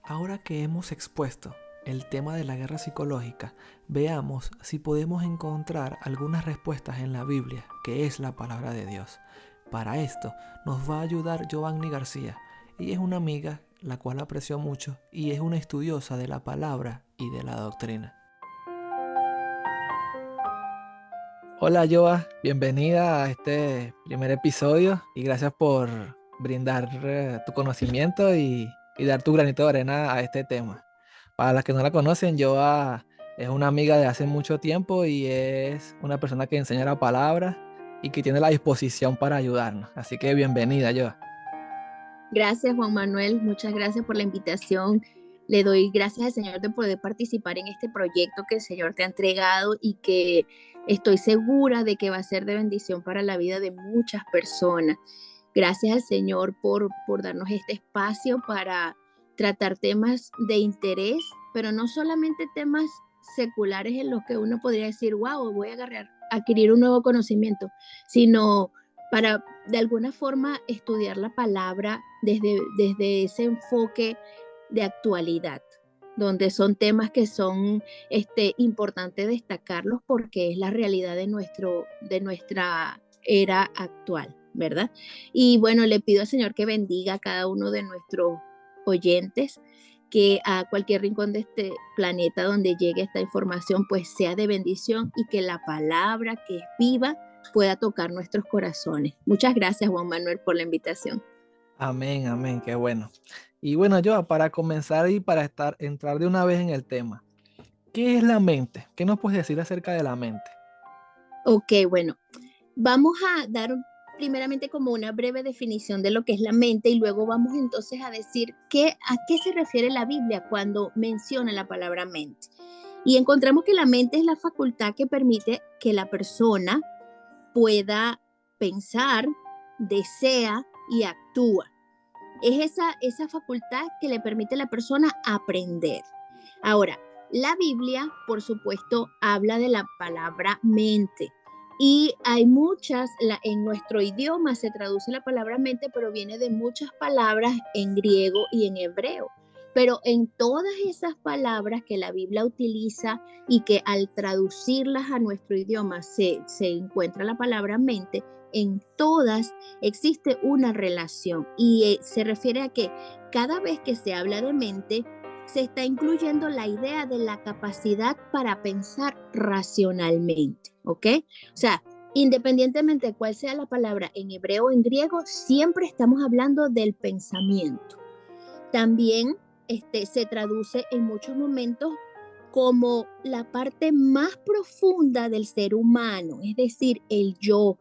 Ahora que hemos expuesto el tema de la guerra psicológica, veamos si podemos encontrar algunas respuestas en la Biblia, que es la palabra de Dios. Para esto nos va a ayudar Giovanni García. Ella es una amiga la cual aprecio mucho y es una estudiosa de la palabra y de la doctrina. Hola Joa, bienvenida a este primer episodio y gracias por brindar tu conocimiento y dar tu granito de arena a este tema. Para las que no la conocen, Joa es una amiga de hace mucho tiempo y es una persona que enseña la palabra y que tiene la disposición para ayudarnos. Así que bienvenida, Joa. Gracias, Juan Manuel. Muchas gracias por la invitación. Le doy gracias al Señor de poder participar en este proyecto que el Señor te ha entregado y que estoy segura de que va a ser de bendición para la vida de muchas personas. Gracias al Señor por darnos este espacio para tratar temas de interés, pero no solamente temas seculares en los que uno podría decir, wow, voy a adquirir un nuevo conocimiento, sino para de alguna forma estudiar la palabra desde ese enfoque de actualidad, donde son temas que son importantes destacarlos porque es la realidad de nuestra era actual, ¿verdad? Y bueno, le pido al Señor que bendiga a cada uno de nuestros oyentes, que a cualquier rincón de este planeta donde llegue esta información pues sea de bendición y que la palabra que es viva pueda tocar nuestros corazones. Muchas gracias, Juan Manuel, por la invitación. Amén, amén, qué bueno. Y bueno, Joa, para comenzar y para entrar de una vez en el tema, ¿qué es la mente? ¿Qué nos puedes decir acerca de la mente? Ok, bueno, vamos a dar primeramente como una breve definición de lo que es la mente y luego vamos entonces a decir a qué se refiere la Biblia cuando menciona la palabra mente. Y encontramos que la mente es la facultad que permite que la persona pueda pensar, desea y actúa. Es esa facultad que le permite a la persona aprender. Ahora, la Biblia, por supuesto, habla de la palabra mente. Y hay en nuestro idioma se traduce la palabra mente, pero viene de muchas palabras en griego y en hebreo. Pero en todas esas palabras que la Biblia utiliza y que al traducirlas a nuestro idioma se encuentra la palabra mente, en todas existe una relación y se refiere a que cada vez que se habla de mente, se está incluyendo la idea de la capacidad para pensar racionalmente, ¿ok? O sea, independientemente de cuál sea la palabra en hebreo o en griego, siempre estamos hablando del pensamiento. También se traduce en muchos momentos como la parte más profunda del ser humano, es decir, el yo.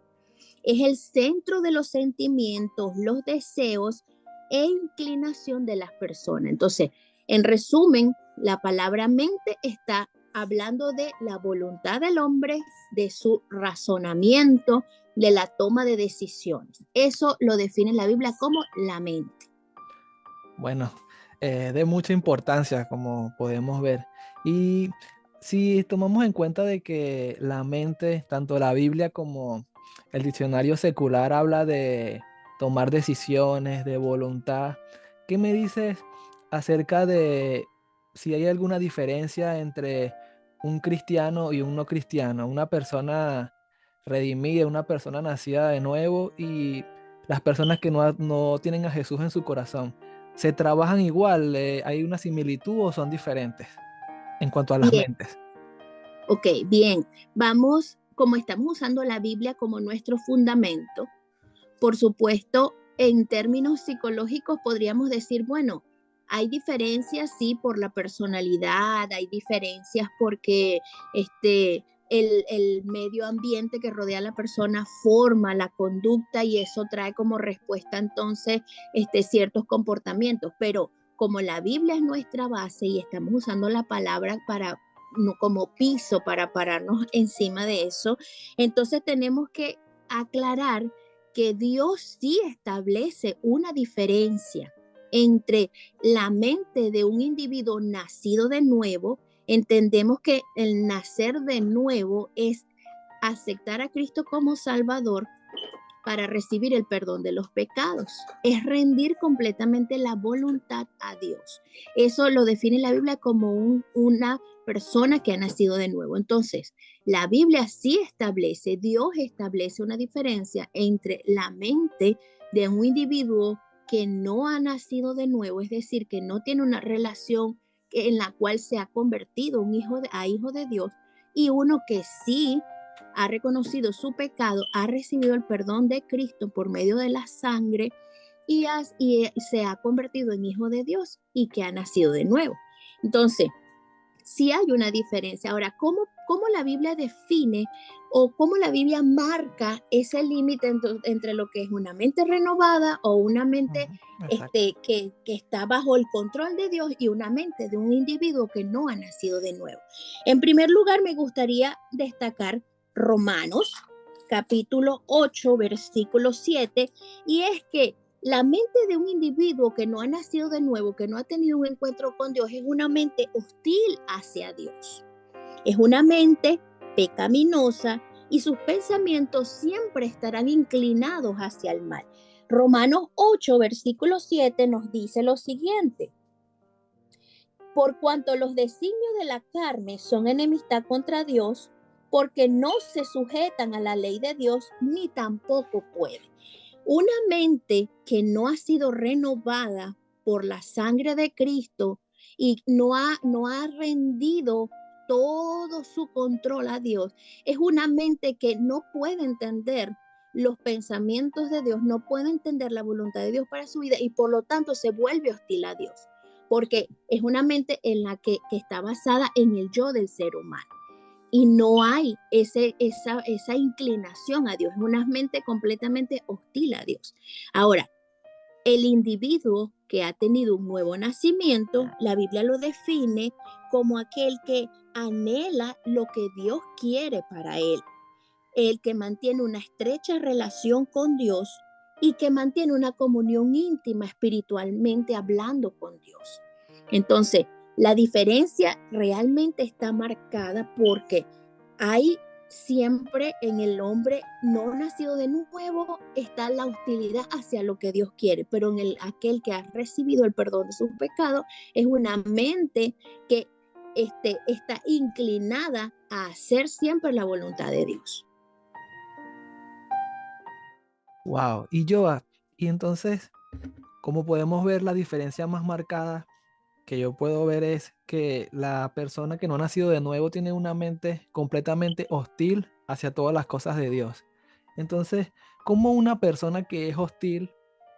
Es el centro de los sentimientos, los deseos e inclinación de las personas. Entonces, en resumen, la palabra mente está hablando de la voluntad del hombre, de su razonamiento, de la toma de decisiones. Eso lo define la Biblia como la mente. Bueno, de mucha importancia, como podemos ver. Y si tomamos en cuenta de que la mente, tanto la Biblia como el diccionario secular habla de tomar decisiones, de voluntad, ¿qué me dices acerca de si hay alguna diferencia entre un cristiano y un no cristiano, una persona redimida, una persona nacida de nuevo y las personas que no tienen a Jesús en su corazón? ¿Se trabajan igual? ¿Hay una similitud o son diferentes en cuanto a las Bien, mentes? ok, bien. Vamos, como estamos usando la Biblia como nuestro fundamento, por supuesto, en términos psicológicos podríamos decir, bueno, hay diferencias, sí, por la personalidad, hay diferencias porque el medio ambiente que rodea a la persona forma la conducta y eso trae como respuesta entonces ciertos comportamientos. Pero como la Biblia es nuestra base y estamos usando la palabra para no, como piso para pararnos encima de eso, entonces tenemos que aclarar que Dios sí establece una diferencia entre la mente de un individuo nacido de nuevo. Entendemos que el nacer de nuevo es aceptar a Cristo como Salvador para recibir el perdón de los pecados. Es rendir completamente la voluntad a Dios. Eso lo define la Biblia como una persona que ha nacido de nuevo. Entonces, la Biblia sí establece, Dios establece una diferencia entre la mente de un individuo que no ha nacido de nuevo, es decir, que no tiene una relación en la cual se ha convertido a hijo de Dios, y uno que sí ha reconocido su pecado, ha recibido el perdón de Cristo por medio de la sangre y se ha convertido en hijo de Dios y que ha nacido de nuevo. Entonces, sí hay una diferencia. Ahora, ¿cómo la Biblia define o cómo la Biblia marca ese límite entre lo que es una mente renovada o una mente Exacto. que está bajo el control de Dios y una mente de un individuo que no ha nacido de nuevo? En primer lugar, me gustaría destacar Romanos, capítulo 8, versículo 7, y es que la mente de un individuo que no ha nacido de nuevo, que no ha tenido un encuentro con Dios, es una mente hostil hacia Dios. Es una mente pecaminosa y sus pensamientos siempre estarán inclinados hacia el mal. Romanos 8, versículo 7 nos dice lo siguiente: por cuanto los designios de la carne son enemistad contra Dios, porque no se sujetan a la ley de Dios, ni tampoco pueden. Una mente que no ha sido renovada por la sangre de Cristo y no ha rendido todo su control a Dios, es una mente que no puede entender los pensamientos de Dios, no puede entender la voluntad de Dios para su vida y por lo tanto se vuelve hostil a Dios, porque es una mente en la que está basada en el yo del ser humano y no hay esa inclinación a Dios, es una mente completamente hostil a Dios. Ahora, el individuo que ha tenido un nuevo nacimiento, la Biblia lo define como aquel que anhela lo que Dios quiere para él, el que mantiene una estrecha relación con Dios y que mantiene una comunión íntima espiritualmente hablando con Dios. Entonces, la diferencia realmente está marcada porque hay siempre en el hombre no nacido de nuevo está la hostilidad hacia lo que Dios quiere, pero en aquel que ha recibido el perdón de sus pecados es una mente que está inclinada a hacer siempre la voluntad de Dios. Wow. Y entonces, ¿cómo podemos ver la diferencia más marcada que yo puedo ver es que la persona que no ha nacido de nuevo tiene una mente completamente hostil hacia todas las cosas de Dios? Entonces, ¿cómo una persona que es hostil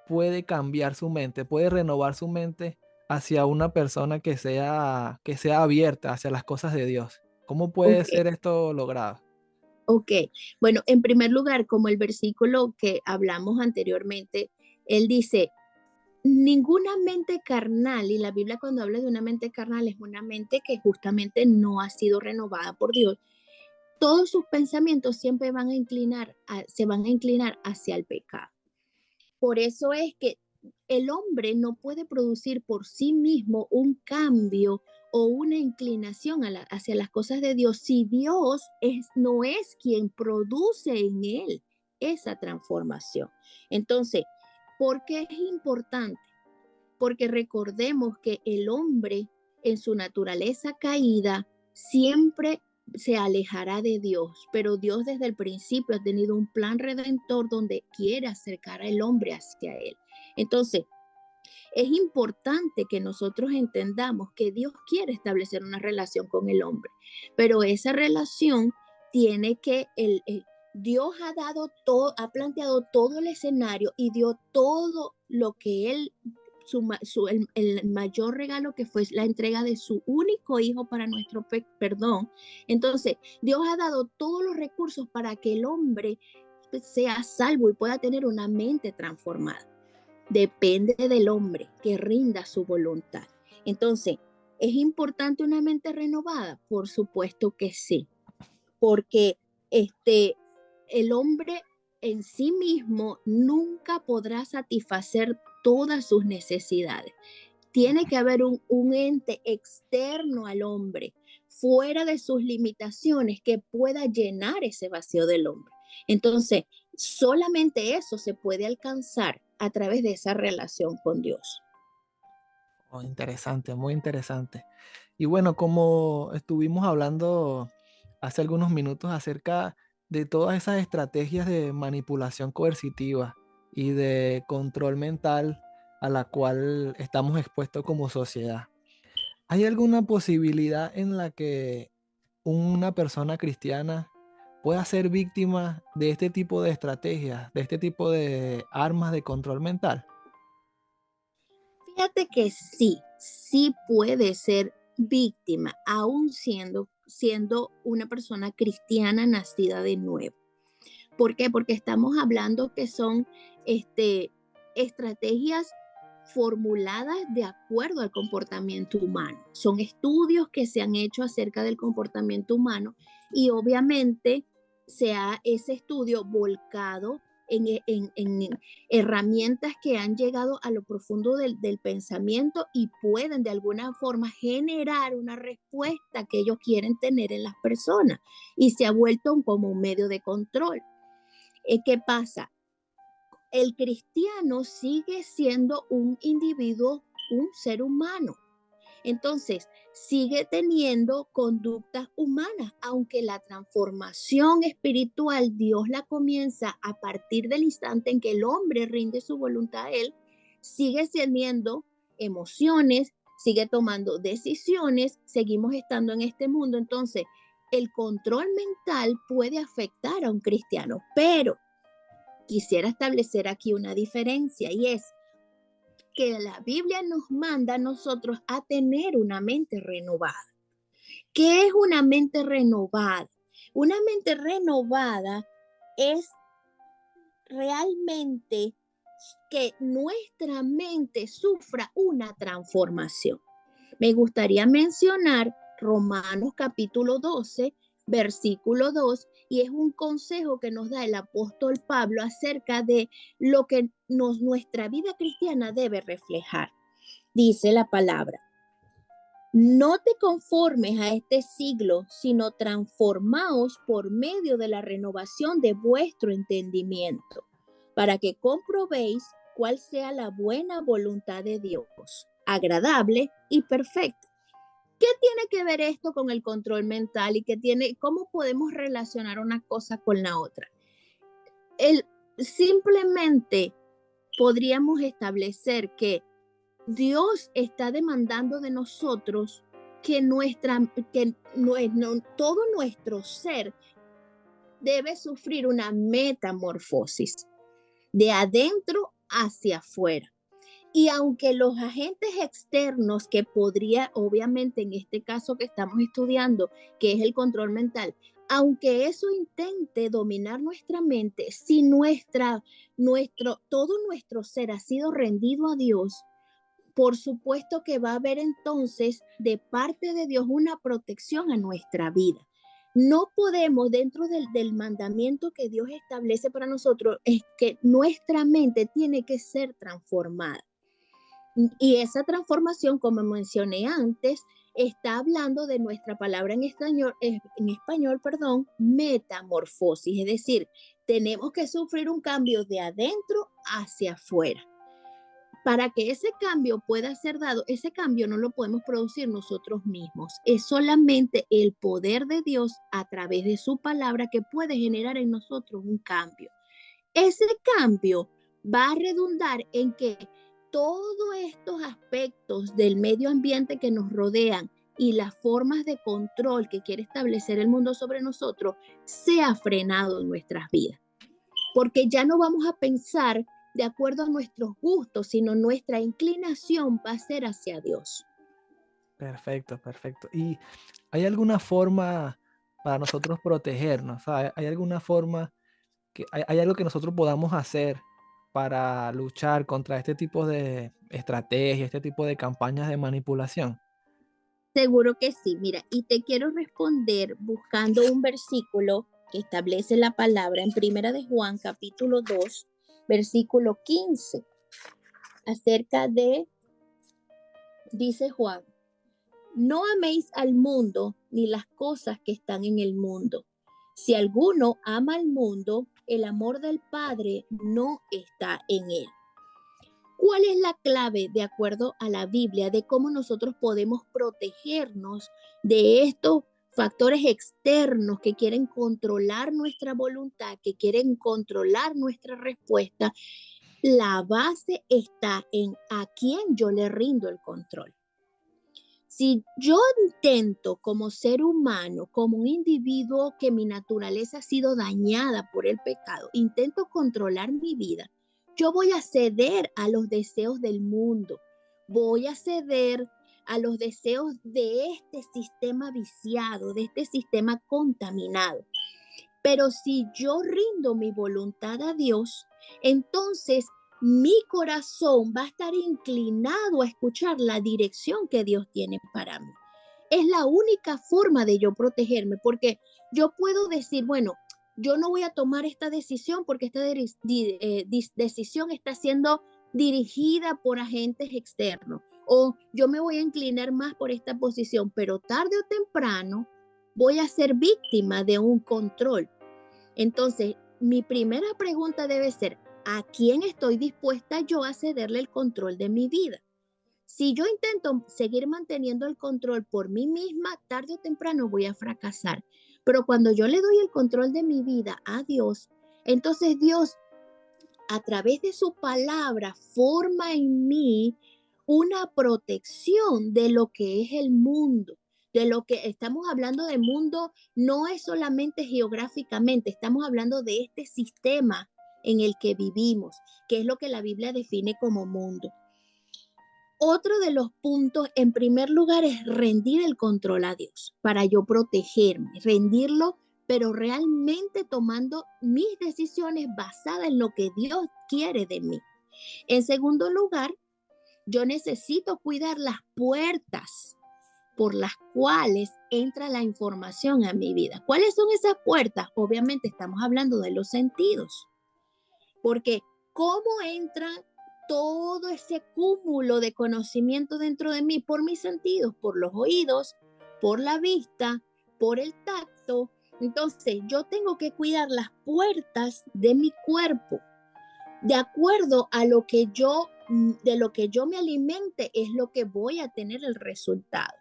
puede cambiar su mente, puede renovar su mente hacia una persona que sea abierta hacia las cosas de Dios? ¿Cómo puede Ok, ser esto logrado? ok. Bueno, en primer lugar, como el versículo que hablamos anteriormente, él dice, ninguna mente carnal, y la Biblia cuando habla de una mente carnal es una mente que justamente no ha sido renovada por Dios. Todos sus pensamientos siempre se van a inclinar hacia el pecado. Por eso es que el hombre no puede producir por sí mismo un cambio o una inclinación hacia las cosas de Dios si Dios no es quien produce en él esa transformación. Entonces, ¿por qué es importante? Porque recordemos que el hombre en su naturaleza caída siempre se alejará de Dios, pero Dios desde el principio ha tenido un plan redentor donde quiere acercar al hombre hacia él. Entonces, es importante que nosotros entendamos que Dios quiere establecer una relación con el hombre, pero esa relación tiene que, Dios ha dado todo, ha planteado todo el escenario y dio todo lo que Él, el mayor regalo que fue la entrega de su único hijo para nuestro perdón. Entonces, Dios ha dado todos los recursos para que el hombre sea salvo y pueda tener una mente transformada. Depende del hombre que rinda su voluntad. Entonces, ¿es importante una mente renovada? Por supuesto que sí, porque el hombre en sí mismo nunca podrá satisfacer todas sus necesidades. Tiene que haber un ente externo al hombre, fuera de sus limitaciones que pueda llenar ese vacío del hombre. Entonces, solamente eso se puede alcanzar a través de esa relación con Dios. Oh, interesante, muy interesante. Y bueno, como estuvimos hablando hace algunos minutos acerca de todas esas estrategias de manipulación coercitiva y de control mental a la cual estamos expuestos como sociedad, ¿hay alguna posibilidad en la que una persona cristiana pueda ser víctima de este tipo de estrategias, de este tipo de armas de control mental? Fíjate que sí, sí puede ser víctima, aún siendo una persona cristiana nacida de nuevo. ¿Por qué? Porque estamos hablando que son estrategias formuladas de acuerdo al comportamiento humano. Son estudios que se han hecho acerca del comportamiento humano y obviamente se ha ese estudio volcado en herramientas que han llegado a lo profundo del pensamiento y pueden de alguna forma generar una respuesta que ellos quieren tener en las personas y se ha vuelto como un medio de control. ¿Qué pasa? El cristiano sigue siendo un individuo, un ser humano. Entonces, sigue teniendo conductas humanas, aunque la transformación espiritual Dios la comienza a partir del instante en que el hombre rinde su voluntad a Él, sigue teniendo emociones, sigue tomando decisiones, seguimos estando en este mundo. Entonces, el control mental puede afectar a un cristiano, pero quisiera establecer aquí una diferencia y es que la Biblia nos manda a nosotros a tener una mente renovada. ¿Qué es una mente renovada? Una mente renovada es realmente que nuestra mente sufra una transformación. Me gustaría mencionar Romanos capítulo 12, versículo 2, y es un consejo que nos da el apóstol Pablo acerca de lo que nuestra vida cristiana debe reflejar. Dice la palabra: no te conformes a este siglo, sino transformaos por medio de la renovación de vuestro entendimiento, para que comprobéis cuál sea la buena voluntad de Dios, agradable y perfecta. ¿Qué tiene que ver esto con el control mental y cómo podemos relacionar una cosa con la otra? Simplemente podríamos establecer que Dios está demandando de nosotros que todo nuestro ser debe sufrir una metamorfosis de adentro hacia afuera. Y aunque los agentes externos que podría, obviamente en este caso que estamos estudiando, que es el control mental, aunque eso intente dominar nuestra mente, si todo nuestro ser ha sido rendido a Dios, por supuesto que va a haber entonces de parte de Dios una protección a nuestra vida. No podemos, dentro del mandamiento que Dios establece para nosotros, es que nuestra mente tiene que ser transformada. Y esa transformación, como mencioné antes, está hablando de nuestra palabra en español, perdón, metamorfosis. Es decir, tenemos que sufrir un cambio de adentro hacia afuera. Para que ese cambio pueda ser dado, ese cambio no lo podemos producir nosotros mismos. Es solamente el poder de Dios a través de su palabra que puede generar en nosotros un cambio. Ese cambio va a redundar en que todos estos aspectos del medio ambiente que nos rodean y las formas de control que quiere establecer el mundo sobre nosotros sea frenado en nuestras vidas. Porque ya no vamos a pensar de acuerdo a nuestros gustos, sino nuestra inclinación va a ser hacia Dios. Perfecto, perfecto. ¿Y hay alguna forma para nosotros protegernos? O sea, ¿hay alguna forma hay algo que nosotros podamos hacer para luchar contra este tipo de estrategias, este tipo de campañas de manipulación? Seguro que sí. Mira, y te quiero responder buscando un versículo que establece la palabra en Primera de Juan, capítulo 2, versículo 15, acerca de, dice Juan: No améis al mundo ni las cosas que están en el mundo. Si alguno ama al mundo, el amor del Padre no está en él. ¿Cuál es la clave, de acuerdo a la Biblia, de cómo nosotros podemos protegernos de estos factores externos que quieren controlar nuestra voluntad, que quieren controlar nuestra respuesta? La base está en a quién yo le rindo el control. Si yo intento como ser humano, como un individuo que mi naturaleza ha sido dañada por el pecado, intento controlar mi vida, yo voy a ceder a los deseos del mundo, voy a ceder a los deseos de este sistema viciado, de este sistema contaminado. Pero si yo rindo mi voluntad a Dios, entonces mi corazón va a estar inclinado a escuchar la dirección que Dios tiene para mí. Es la única forma de yo protegerme, porque yo puedo decir, bueno, yo no voy a tomar esta decisión porque esta decisión está siendo dirigida por agentes externos, o yo me voy a inclinar más por esta posición, pero tarde o temprano voy a ser víctima de un control. Entonces, mi primera pregunta debe ser, ¿a quién estoy dispuesta yo a cederle el control de mi vida? Si yo intento seguir manteniendo el control por mí misma, tarde o temprano voy a fracasar. Pero cuando yo le doy el control de mi vida a Dios, entonces Dios, a través de su palabra, forma en mí una protección de lo que es el mundo. De lo que estamos hablando de mundo no es solamente geográficamente, estamos hablando de este sistema en el que vivimos, que es lo que la Biblia define como mundo. Otro de los puntos, en primer lugar, es rendir el control a Dios para yo protegerme, rendirlo, pero realmente tomando mis decisiones basadas en lo que Dios quiere de mí. En segundo lugar, yo necesito cuidar las puertas por las cuales entra la información a mi vida. ¿Cuáles son esas puertas? Obviamente estamos hablando de los sentidos, porque ¿cómo entra todo ese cúmulo de conocimiento dentro de mí? Por mis sentidos, por los oídos, por la vista, por el tacto. Entonces, yo tengo que cuidar las puertas de mi cuerpo. De acuerdo a lo que de lo que yo me alimente, es lo que voy a tener el resultado.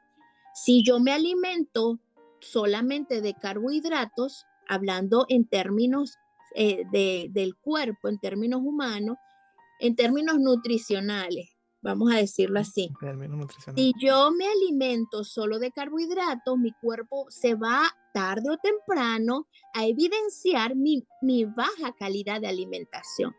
Si yo me alimento solamente de carbohidratos, hablando en términos del cuerpo, en términos humanos, en términos nutricionales, vamos a decirlo así. Término nutricional. Si yo me alimento solo de carbohidratos, mi cuerpo se va tarde o temprano a evidenciar mi baja calidad de alimentación,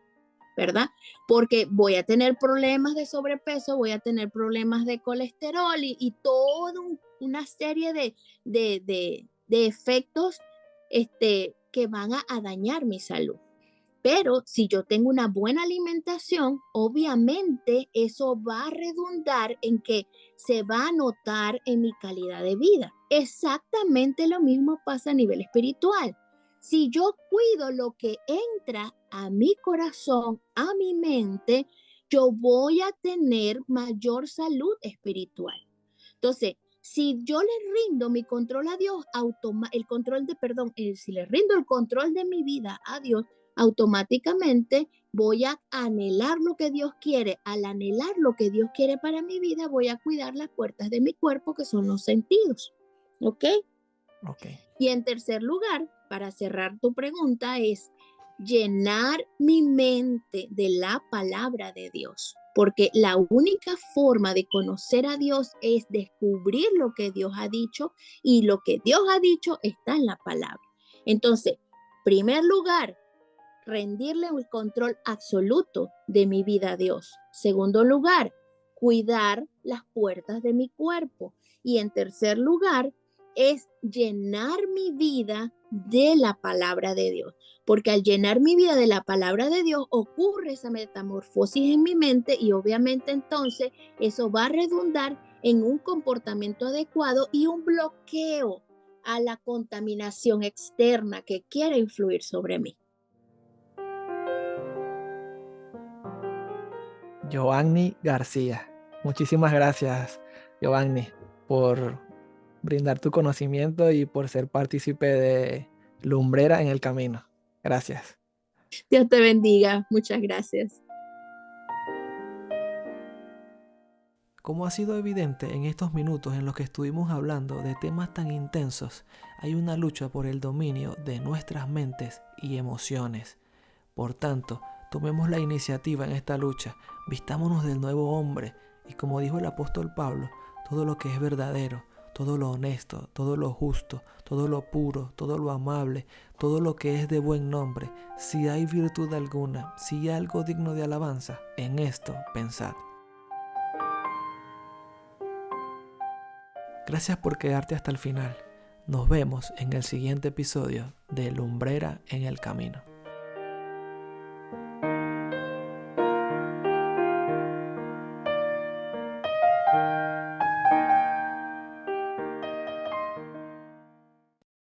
¿verdad? Porque voy a tener problemas de sobrepeso, voy a tener problemas de colesterol y toda una serie de efectos que van a dañar mi salud. Pero si yo tengo una buena alimentación, obviamente eso va a redundar en que se va a notar en mi calidad de vida. Exactamente lo mismo pasa a nivel espiritual. Si yo cuido lo que entra a mi corazón, a mi mente, yo voy a tener mayor salud espiritual. Entonces, si yo le rindo mi control a Dios, si le rindo el control de mi vida a Dios, automáticamente voy a anhelar lo que Dios quiere. Al anhelar lo que Dios quiere para mi vida, voy a cuidar las puertas de mi cuerpo, que son los sentidos. ¿Ok? Ok. Y en tercer lugar, para cerrar tu pregunta, es llenar mi mente de la palabra de Dios. Porque la única forma de conocer a Dios es descubrir lo que Dios ha dicho, y lo que Dios ha dicho está en la palabra. Entonces, primer lugar, rendirle el control absoluto de mi vida a Dios. Segundo lugar, cuidar las puertas de mi cuerpo. Y en tercer lugar, es llenar mi vida de la palabra de Dios. Porque al llenar mi vida de la palabra de Dios, ocurre esa metamorfosis en mi mente, y obviamente entonces eso va a redundar en un comportamiento adecuado y un bloqueo a la contaminación externa que quiere influir sobre mí. Giovanni García. Muchísimas gracias, Giovanni. por brindar tu conocimiento y por ser partícipe de Lumbrera en el Camino. Gracias. Dios te bendiga. Muchas gracias. Como ha sido evidente en estos minutos en los que estuvimos hablando de temas tan intensos, hay una lucha por el dominio de nuestras mentes y emociones. Por tanto, tomemos la iniciativa en esta lucha, vistámonos del nuevo hombre y, como dijo el apóstol Pablo, todo lo que es verdadero, todo lo honesto, todo lo justo, todo lo puro, todo lo amable, todo lo que es de buen nombre, si hay virtud alguna, si hay algo digno de alabanza, en esto pensad. Gracias por quedarte hasta el final. Nos vemos en el siguiente episodio de Lumbrera en el Camino.